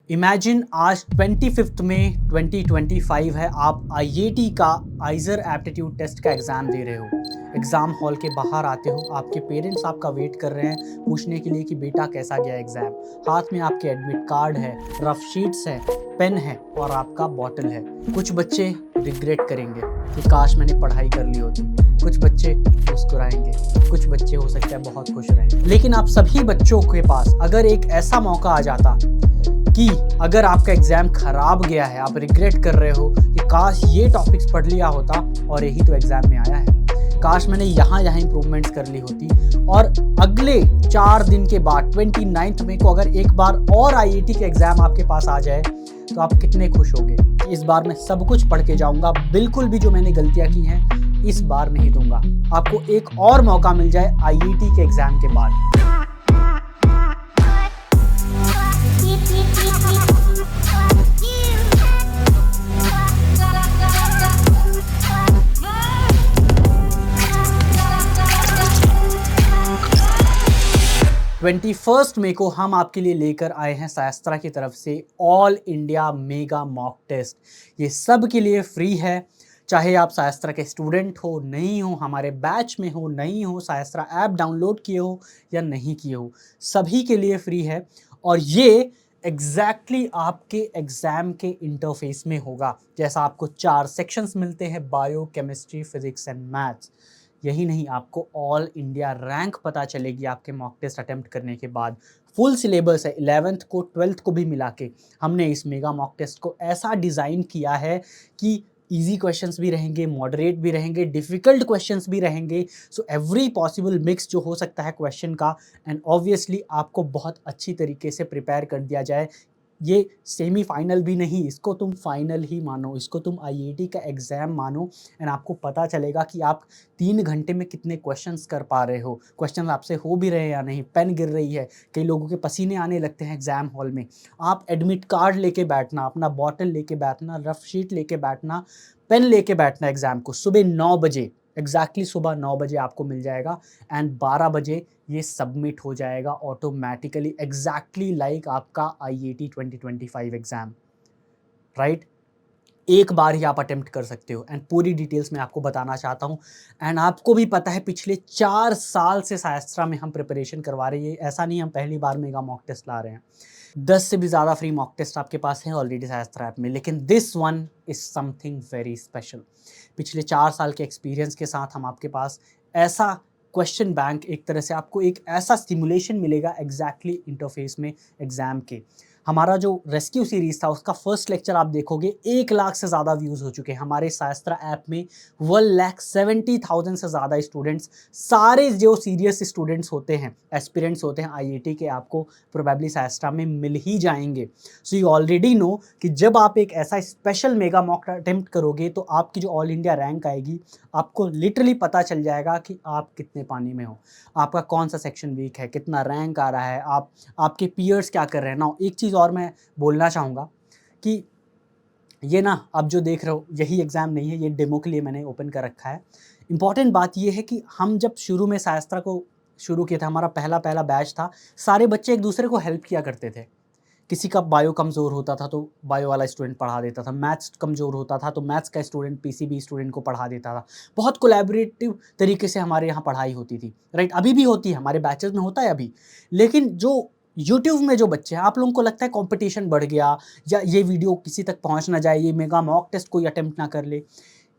Imagine आज 25 मई 2025 है। आप आईआईटी का आइजर एप्टीट्यूड टेस्ट का एग्ज़ाम दे रहे हो। एग्ज़ाम हॉल के बाहर आते हो, आपके पेरेंट्स आपका वेट कर रहे हैं पूछने के लिए कि बेटा कैसा गया एग्ज़ाम। हाथ में आपके एडमिट कार्ड है, रफ शीट्स है, पेन है और आपका बॉटल है। कुछ बच्चे रिग्रेट करेंगे कि काश मैंने पढ़ाई कर ली होती। कुछ बच्चे मुस्कुराएंगे, कुछ बच्चे हो सकता है बहुत खुश रहें। लेकिन आप सभी बच्चों के पास अगर एक ऐसा मौका आ जाता कि अगर आपका एग्जाम खराब गया है, आप रिग्रेट कर रहे हो कि काश ये टॉपिक्स पढ़ लिया होता और यही तो एग्जाम में आया है, काश मैंने यहाँ इम्प्रूवमेंट्स कर ली होती। और अगले 4 दिन के बाद 29 मई को अगर एक बार और आईआईटी के एग्जाम आपके पास आ जाए तो आप कितने खुश होंगे। इस बार मैं सब कुछ पढ़ के जाऊंगा, बिल्कुल भी जो मैंने गलतियां की हैं इस बार नहीं दूंगा। आपको एक और मौका मिल जाए आईआईटी के एग्जाम के बाद। 21 मई को हम आपके लिए लेकर आए हैं शास्त्रा की तरफ से all India mega mock test. ये सब के लिए फ्री है, चाहे आप शास्त्रा के स्टूडेंट हो नहीं हो, हमारे बैच में हो नहीं हो, शास्त्रा ऐप डाउनलोड किए हो या नहीं किए हो, सभी के लिए फ्री है। और ये एग्जैक्टली आपके एग्ज़ाम के इंटरफेस में होगा। जैसा आपको 4 सेक्शंस मिलते हैं, bio, chemistry, physics and maths. यही नहीं, आपको ऑल इंडिया रैंक पता चलेगी आपके मॉक टेस्ट अटेम्प्ट करने के बाद। फुल सिलेबस है 11th को 12th को भी मिला के। हमने इस मेगा मॉक टेस्ट को ऐसा डिज़ाइन किया है कि इजी क्वेश्चंस भी रहेंगे, मॉडरेट भी रहेंगे, डिफ़िकल्ट क्वेश्चंस भी रहेंगे। सो एवरी पॉसिबल मिक्स जो हो सकता है क्वेश्चन का, एंड ऑब्वियसली आपको बहुत अच्छी तरीके से प्रिपेयर कर दिया जाए। ये सेमीफाइनल भी नहीं, इसको तुम फाइनल ही मानो, इसको तुम आईआईटी का एग्ज़ाम मानो। एंड आपको पता चलेगा कि आप 3 घंटे में कितने क्वेश्चंस कर पा रहे हो, क्वेश्चन आपसे हो भी रहे हैं या नहीं, पेन गिर रही है, कई लोगों के पसीने आने लगते हैं एग्ज़ाम हॉल में। आप एडमिट कार्ड लेके बैठना, अपना बॉटल लेके बैठना, रफ शीट लेके बैठना, पेन लेके बैठना एग्ज़ाम को। सुबह 9 बजे एग्जैक्टली सुबह 9 बजे आपको मिल जाएगा एंड 12 बजे ये सबमिट हो जाएगा ऑटोमेटिकली, एग्जैक्टली लाइक आपका आईआईटी 2025 एग्ज़ाम, राइट। एक बार ही आप अटेम्प्ट कर सकते हो एंड पूरी डिटेल्स मैं आपको बताना चाहता हूँ। एंड आपको भी पता है पिछले 4 साल से शास्त्रा में हम प्रिपरेशन करवा रहे हैं, ऐसा नहीं हम पहली बार मेगा मॉक टेस्ट ला रहे हैं। 10 से भी ज़्यादा फ्री मॉक टेस्ट आपके पास हैं ऑलरेडी शास्त्रा ऐप में, लेकिन this one is something very special. पिछले 4 साल के एक्सपीरियंस के साथ हम आपके पास ऐसा क्वेश्चन बैंक, एक तरह से आपको एक ऐसा स्टिमुलेशन मिलेगा एग्जैक्टली इंटरफेस में एग्ज़ाम के। हमारा जो रेस्क्यू सीरीज़ था उसका फर्स्ट लेक्चर आप देखोगे 1 लाख से ज़्यादा व्यूज़ हो चुके हैं हमारे शास्त्रा ऐप में। 1,70,000 से ज़्यादा स्टूडेंट्स, सारे जो सीरियस स्टूडेंट्स होते हैं, एस्पिरेंट्स होते हैं आईआईटी के, आपको प्रोबेबली शास्त्रा में मिल ही जाएंगे। सो यू ऑलरेडी नो कि जब आप एक ऐसा स्पेशल मेगा मॉक अटेम्प्ट करोगे तो आपकी जो ऑल इंडिया रैंक आएगी, आपको लिटरली पता चल जाएगा कि आप कितने पानी में हो, आपका कौन सा सेक्शन वीक है, कितना रैंक आ रहा है, आपके पीयर्स क्या कर रहे हैं ना। एक चीज़ और मैं बोलना चाहूँगा कि ये ना आप जो देख रहे हो यही एग्ज़ाम नहीं है, ये डेमो के लिए मैंने ओपन कर रखा है। इंपॉर्टेंट बात ये है कि हम जब शुरू में शास्त्रा को शुरू किया था, हमारा पहला बैच था, सारे बच्चे एक दूसरे को हेल्प किया करते थे। किसी का बायो कमज़ोर होता था तो बायो वाला स्टूडेंट पढ़ा देता था, मैथ्स कमज़ोर होता था तो मैथ्स का स्टूडेंट पीसीबी स्टूडेंट को पढ़ा देता था। बहुत कोलैबोरेटिव तरीके से हमारे यहाँ पढ़ाई होती थी, राइट। अभी भी होती है, हमारे बैचेस में होता है अभी। लेकिन जो यूट्यूब में जो बच्चे हैं, आप लोगों को लगता है कंपटीशन बढ़ गया या ये वीडियो किसी तक पहुँच ना जाए, ये मेगा मॉक टेस्ट कोई अटेम्प्ट ना कर ले,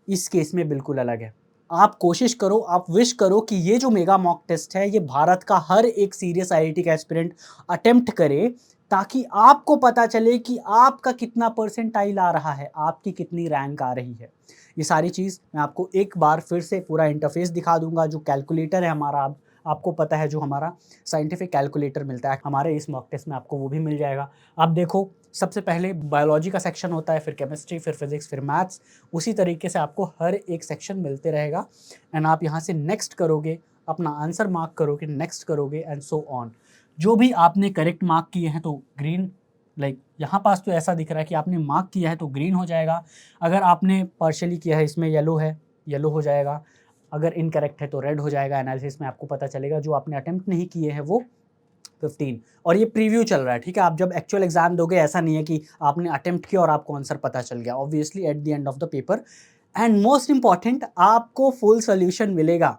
इस केस में बिल्कुल अलग है। आप कोशिश करो, आप विश करो कि ये जो मेगा मॉक टेस्ट है ये भारत का हर एक सीरियस आईआईटी का एस्पिरेंट अटेम्प्ट करे, ताकि आपको पता चले कि आपका कितना परसेंटाइल आ रहा है, आपकी कितनी रैंक आ रही है। ये सारी चीज़ मैं आपको एक बार फिर से पूरा इंटरफेस दिखा दूंगा। जो कैलकुलेटर है हमारा, आपको पता है जो हमारा साइंटिफिक कैलकुलेटर मिलता है हमारे इस मॉक टेस्ट में, आपको वो भी मिल जाएगा। आप देखो, सबसे पहले बायोलॉजी का सेक्शन होता है, फिर केमिस्ट्री, फिर फिजिक्स, फिर मैथ्स। उसी तरीके से आपको हर एक सेक्शन मिलते रहेगा एंड आप यहाँ से नेक्स्ट करोगे, अपना आंसर मार्क करोगे, नेक्स्ट करोगे एंड सो ऑन। जो भी आपने करेक्ट मार्क किए हैं तो ग्रीन, लाइक यहाँ पास तो ऐसा दिख रहा है कि आपने मार्क किया है तो ग्रीन हो जाएगा। अगर आपने पार्शियली किया है, इसमें येलो है, येलो हो जाएगा। अगर इनकरेक्ट है तो रेड हो जाएगा। एनालिसिस में आपको पता चलेगा। जो आपने अटेम्प्ट नहीं किए हैं वो 15 और ये प्रीव्यू चल रहा है, ठीक है। आप जब एक्चुअल एग्जाम दोगे ऐसा नहीं है कि आपने अटेम्प्ट किया और आपको आंसर पता चल गया, obviously at the end of the paper. And most important, आपको फुल सोल्यूशन मिलेगा।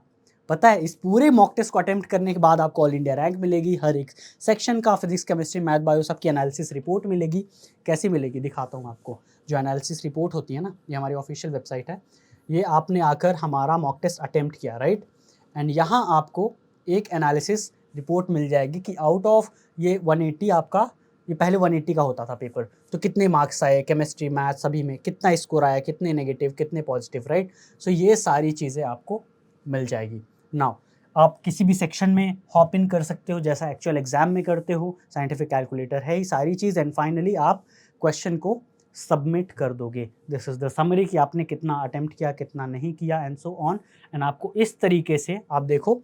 पता है, इस पूरे मॉक टेस्ट को अटेम्प्ट करने के बाद आपको ऑल इंडिया रैंक मिलेगी, हर एक सेक्शन का फिजिक्स केमिस्ट्री मैथ बायो सबकी एनालिसिस रिपोर्ट मिलेगी। कैसी मिलेगी दिखाता हूँ आपको। जो एनालिसिस रिपोर्ट होती है ना, ये हमारी ऑफिशियल वेबसाइट है, ये आपने आकर हमारा मॉक टेस्ट अटेम्प्ट किया, राइट, एंड यहाँ आपको एक एनालिसिस रिपोर्ट मिल जाएगी कि आउट ऑफ ये 180 आपका, ये पहले 180 का होता था पेपर, तो कितने मार्क्स आए केमिस्ट्री मैथ सभी में, कितना स्कोर आया, कितने नेगेटिव कितने पॉजिटिव, राइट। सो ये सारी चीज़ें आपको मिल जाएगी। नाउ आप किसी भी सेक्शन में हॉप इन कर सकते हो जैसा एक्चुअल एग्जाम में करते हो, साइंटिफिक कैलकुलेटर है ही सारी चीज़, एंड फाइनली आप क्वेश्चन को सबमिट कर दोगे। दिस इज द समरी कि आपने कितना अटेम्प्ट किया, कितना नहीं किया, एंड सो ऑन। एंड आपको इस तरीके से आप देखो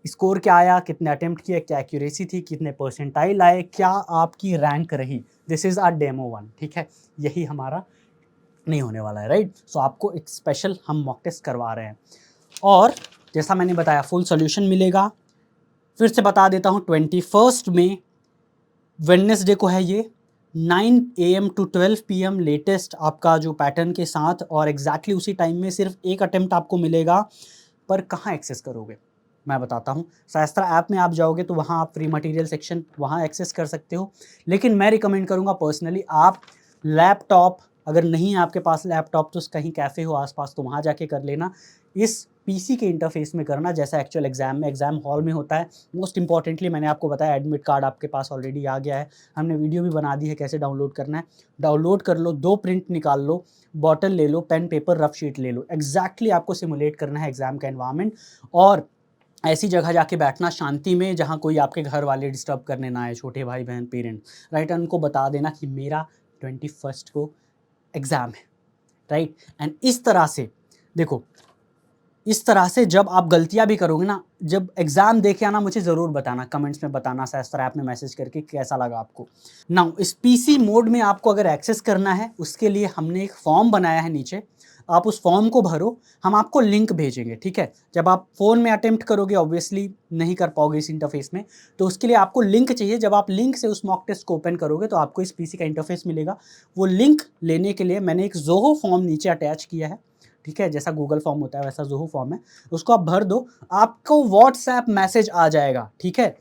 स्कोर क्या आया, कितने अटेम्प्ट किए, क्या एक्यूरेसी थी, कितने परसेंटाइल आए, क्या आपकी रैंक रही। दिस इज आर डेमो 1, ठीक है, यही हमारा नहीं होने वाला है, राइट। सो आपको एक स्पेशल हम मॉक टेस्ट करवा रहे हैं, और जैसा मैंने बताया फुल सोल्यूशन मिलेगा। फिर से बता देता हूँ, 21 में वेडनेसडे को है ये, 9 AM to 12 PM लेटेस्ट आपका जो पैटर्न के साथ, और एग्जैक्टली उसी टाइम में सिर्फ एक अटेम्प्ट आपको मिलेगा। पर कहाँ एक्सेस करोगे मैं बताता हूँ। शास्त्रा ऐप में आप जाओगे तो वहाँ आप फ्री मटेरियल सेक्शन वहाँ एक्सेस कर सकते हो, लेकिन मैं रिकमेंड करूँगा पर्सनली आप लैपटॉप, अगर नहीं है आपके पास लैपटॉप तो कहीं कैफ़े हो आसपास तो वहाँ जाके कर लेना। इस पीसी के इंटरफेस में करना जैसा एक्चुअल एग्जाम में एग्जाम हॉल में होता है। मोस्ट इंपॉर्टेंटली मैंने आपको बताया एडमिट कार्ड आपके पास ऑलरेडी आ गया है, हमने वीडियो भी बना दी है कैसे डाउनलोड करना है। डाउनलोड कर लो, 2 प्रिंट निकाल लो, बॉटल ले लो, पेन पेपर रफ शीट ले लो। एग्जैक्टली आपको सिमुलेट करना है एग्जाम का एनवायरनमेंट, और ऐसी जगह जाके बैठना शांति में जहाँ कोई आपके घर वाले डिस्टर्ब करने ना आए, छोटे भाई बहन पेरेंट, राइट। उनको बता देना कि मेरा 21 को एग्ज़ाम है, राइट। एंड इस तरह से देखो, इस तरह से जब आप गलतियां भी करोगे ना, जब एग्जाम दे के आना मुझे ज़रूर बताना, कमेंट्स में बताना शास्त्रा ऐप में मैसेज करके कैसा लगा आपको। नाउ इस पीसी मोड में आपको अगर एक्सेस करना है उसके लिए हमने एक फॉर्म बनाया है नीचे, आप उस फॉर्म को भरो, हम आपको लिंक भेजेंगे, ठीक है। जब आप फ़ोन में अटेम्प्ट करोगे ऑब्वियसली नहीं कर पाओगे इस इंटरफेस में, तो उसके लिए आपको लिंक चाहिए। जब आप लिंक से उस मॉक टेस्ट को ओपन करोगे तो आपको इस पीसी का इंटरफेस मिलेगा। वो लिंक लेने के लिए मैंने एक ज़ोहो फॉर्म नीचे अटैच किया है, ठीक है, जैसा गूगल फॉर्म होता है वैसा ज़ोहो फॉर्म है, उसको आप भर दो, आपको व्हाट्सएप मैसेज आ जाएगा, ठीक है।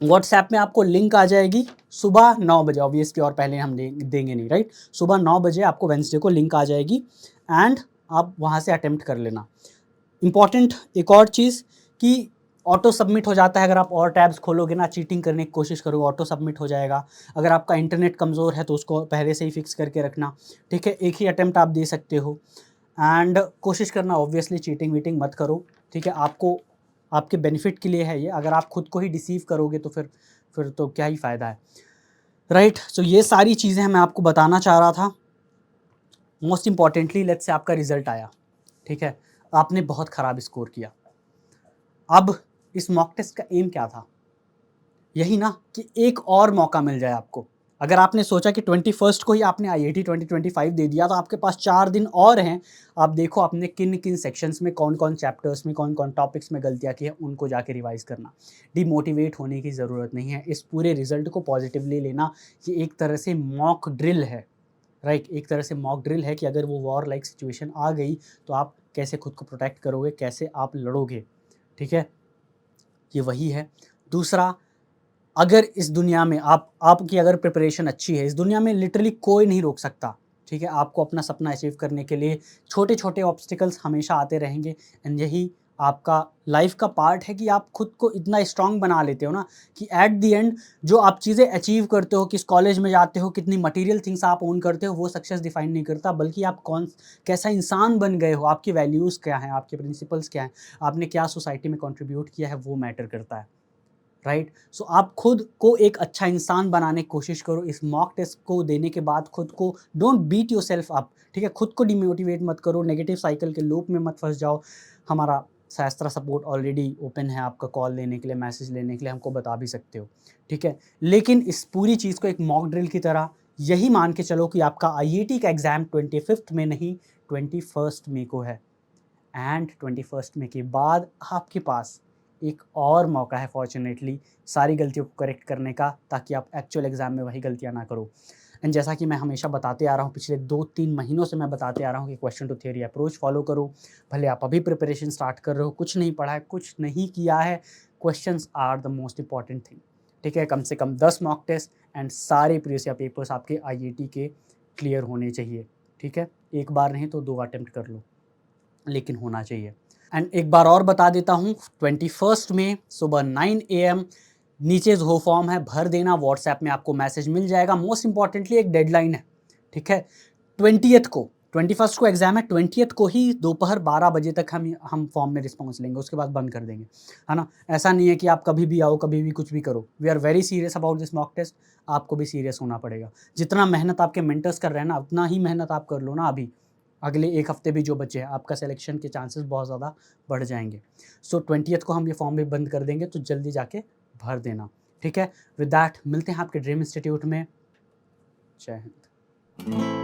व्हाट्सएप में आपको लिंक आ जाएगी सुबह 9 बजे, ऑब्वियसली और पहले हम देंगे नहीं, राइट। सुबह 9 बजे आपको वेंसडे को लिंक आ जाएगी, एंड आप वहाँ से अटेम्प्ट कर लेना। इंपॉर्टेंट एक और चीज़ कि ऑटो सबमिट हो जाता है, अगर आप और टैब्स खोलोगे ना, चीटिंग करने की कोशिश करोगे, ऑटो सबमिट हो जाएगा। अगर आपका इंटरनेट कमज़ोर है तो उसको पहले से ही फिक्स करके रखना, ठीक है। एक ही अटेम्प्ट आप दे सकते हो, एंड कोशिश करना ऑब्वियसली चीटिंग वीटिंग मत करो, ठीक है। आपको आपके बेनिफिट के लिए है ये, अगर आप खुद को ही डिसीव करोगे तो फिर तो क्या ही फ़ायदा है, राइट। सो ये सारी चीज़ें मैं आपको बताना चाह रहा था। मोस्ट इंपॉर्टेंटली लेट्स से आपका रिजल्ट आया, ठीक है, आपने बहुत ख़राब स्कोर किया। अब इस मॉक टेस्ट का एम क्या था, यही ना कि एक और मौका मिल जाए आपको। अगर आपने सोचा कि 21 को ही आपने आईआईटी 2025 दे दिया तो आपके पास 4 दिन और हैं। आप देखो आपने किन किन सेक्शंस में कौन कौन चैप्टर्स में कौन कौन टॉपिक्स में गलतियाँ की है, उनको जाके रिवाइज करना। डिमोटिवेट होने की ज़रूरत नहीं है, इस पूरे रिजल्ट को पॉजिटिवली लेना। ये एक तरह से मॉक ड्रिल है, राइट। एक तरह से मॉक ड्रिल है कि अगर वो वॉर लाइक सिचुएशन आ गई तो आप कैसे खुद को प्रोटेक्ट करोगे, कैसे आप लड़ोगे, ठीक है। ये वही है। दूसरा, अगर इस दुनिया में आपकी अगर प्रिपरेशन अच्छी है, इस दुनिया में लिटरली कोई नहीं रोक सकता, ठीक है। आपको अपना सपना अचीव करने के लिए छोटे छोटे ऑब्स्टिकल्स हमेशा आते रहेंगे, एंड यही आपका लाइफ का पार्ट है कि आप खुद को इतना स्ट्रांग बना लेते हो ना कि एट द एंड जो आप चीज़ें अचीव करते हो, किस कॉलेज में जाते हो, कितनी मटेरियल थिंग्स आप ओन करते हो, वो सक्सेस डिफाइन नहीं करता, बल्कि आप कैसा इंसान बन गए हो, आपकी वैल्यूज़ क्या हैं, आपके प्रिंसिपल्स क्या हैं, आपने क्या सोसाइटी में कंट्रीब्यूट किया है, वो मैटर करता है, राइट। सो आप खुद को एक अच्छा इंसान बनाने की कोशिश करो। इस मॉक टेस्ट को देने के बाद खुद को don't beat yourself up, ठीक है। खुद को डिमोटिवेट मत करो, नेगेटिव साइकिल के लूप में मत फंस जाओ। हमारा शास्त्रा सपोर्ट ऑलरेडी ओपन है, आपका कॉल लेने के लिए, मैसेज लेने के लिए, हमको बता भी सकते हो, ठीक है। लेकिन इस पूरी चीज़ को एक मॉक ड्रिल की तरह यही मान के चलो कि आपका आईआईटी का एग्ज़ाम 25 में नहीं 21 मई को है, एंड 21 मई के बाद आपके पास एक और मौका है फॉर्चुनेटली सारी गलतियों को करेक्ट करने का, ताकि आप एक्चुअल एग्ज़ाम में वही गलतियाँ ना करो। एंड जैसा कि मैं हमेशा बताते आ रहा हूँ, पिछले 2-3 महीनों से मैं बताते आ रहा हूँ कि question to theory approach follow करो। भले आप अभी प्रिपरेशन स्टार्ट कर रहे हो, कुछ नहीं पढ़ा है, कुछ नहीं किया है, questions are the most important thing. ठीक है? कम से कम 10 मॉक टेस्ट एंड सारे प्रीवियस ईयर पेपर्स आपके आईआईटी के क्लियर होने चाहिए। ठीक है? एक बार नहीं तो 2 अटेम्प्ट कर लो, लेकिन होना चाहिए। एंड एक बार और बता देता हूँ, 21 में सुबह 9 AM नीचे जो फॉर्म है भर देना, व्हाट्सएप में आपको मैसेज मिल जाएगा। मोस्ट इंपॉर्टेंटली एक डेडलाइन है, ठीक है? 20th को, 21st को एग्जाम है, 20th को ही दोपहर 12 बजे तक हम फॉर्म में रिस्पॉन्स लेंगे, उसके बाद बंद कर देंगे, है ना? ऐसा नहीं है कि आप कभी भी आओ, कभी भी कुछ भी करो। We are very serious about this mock test. आपको भी सीरियस होना पड़ेगा। जितना मेहनत आपके मेंटर्स कर रहे हैं ना, उतना ही मेहनत आप कर लो ना अभी। अगले 1 हफ्ते भी जो बचे हैं, आपका सिलेक्शन के चांसेस बहुत ज़्यादा बढ़ जाएँगे। सो 20th को हम ये फॉर्म भी बंद कर देंगे, तो जल्दी जाके भर देना, ठीक है? विद दैट मिलते हैं आपके ड्रीम इंस्टीट्यूट में। जय हिंद।